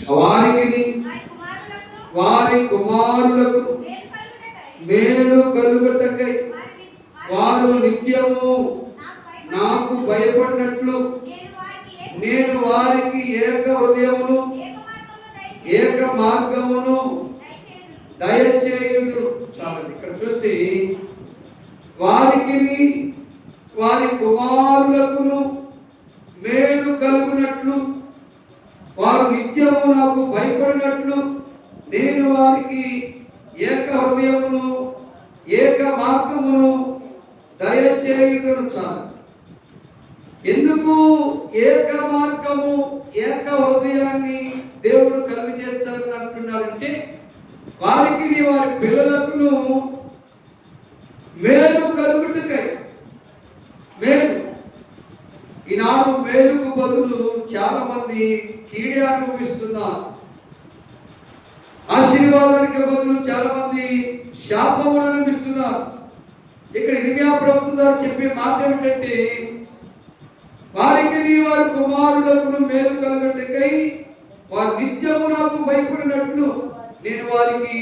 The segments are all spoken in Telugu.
వారికి వారి కుమారులకు మేలు కలుగుటకై వారు నిత్యము నాకు భయపడినట్లు నేను వారికి ఏక హృదయమును ఏక మార్గమును దయచేయుదును. చాలండి. ఇక్కడ చూస్తే వారికి వారి కుమారులకును మేలు కలుగునట్లు వారు నిత్యము నాకు భయపడినట్లు నేను వారికి ఏక హృదయమును ఏక మార్గమును దయచేయుదును. చాలు. ఎందుకు ఏక మార్గము ఏక హృదయాన్ని దేవుడు కలుగు చేస్తారని అంటున్నాడంటే వారికి వారి పిల్లలకును మేలు కలుగుటకై. మేలు ఈనాడు మేలుకు బదులు చాలా మంది కీడే అనుభవిస్తున్నారు. ఆశీర్వాదానికి బదులు చాలా మంది శాపమును అనుభవిస్తున్నారు. ఇక్కడ ఇర్మియా ప్రభువు గారు చెప్పే మాట ఏమిటంటే వారికి వారి కుమారులకు మేలు కలుగుటకై వారు నిత్యము నాకు భయపడినట్లు నేను వారికి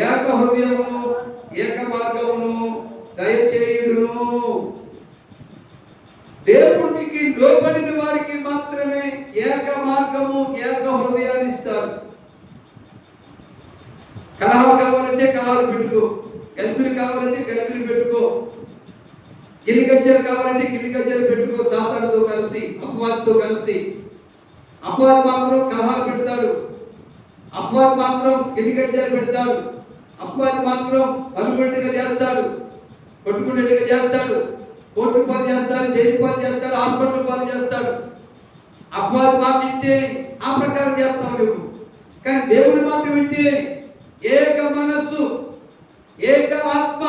ఏక హృదయమును ఏక మార్గమును దయచేయుదును. దేవునికి లోబడిన వారికి మాత్రమే ఏక మార్గము ఏక హృదయాన్ని ఇస్తారు. కలహాలు కావాలంటే కలహాలు పెట్టుకో, గల్పిలు కావాలంటే గల్పిలు పెట్టుకో, గిలిగజ్జలు కావాలంటే గిలిగజ్జలు పెట్టుకో. సాతానుతో కలిసి అపవాదితో కలిసి అపవాది మాత్రం కలహాలు పెడతాడు, అపవాది మాత్రం గిలిగజ్జలు పెడతాడు, అపవాది మాత్రం పరుగుబెట్టుగా చేస్తాడు, కొట్టుకునేట్టుగా చేస్తాడు, కోర్టు పాలు చేస్తాడు, జైలు పాలు చేస్తాడు, హాస్పిటల్ పాలు చేస్తాడు. అపవాది మాట వింటే ఆ ప్రకారం చేస్తావు నువ్వు. కానీ దేవుడి మాట వింటే ఏక మనస్సు ఏక ఆత్మ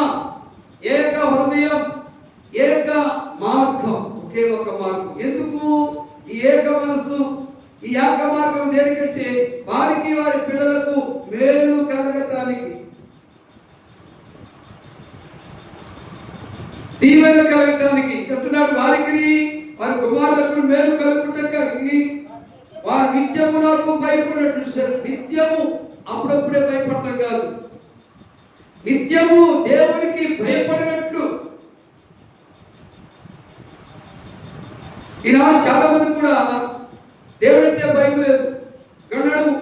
ఏక హృదయం ఏక మార్గం, ఒకే ఒక మార్గం. ఎందుకు ఈ ఏక మనస్సు ఈ ఏక మార్గం దేనికంటే వారికి వారి పిల్లలకు మేలు కలగటానికి, దీవెన కలగటానికి చెప్తున్నాడు. వారికి వారి కుమారులకు మేలు కలుగుటకై వారు నిత్యము నాకు భయపడినట్టు. నిత్యము అప్పుడప్పుడే భయపడటం కాదు, నిత్యము దేవునికి భయపడినట్లు. ఈనాడు చాలా మంది కూడా దేవుడంటే భయం లేదు. కన్నాడు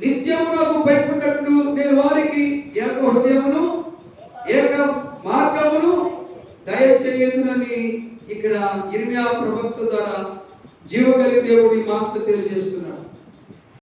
నిత్యము నాకు భయపడినట్లు నేను వారికి ఏక హృదయమును ఏక మార్గమును దయచేయుదునని ఇక్కడ ఇర్మియా ప్రవక్త ద్వారా జీవగలి దేవుడి మాట తెలియజేస్తున్నాడు.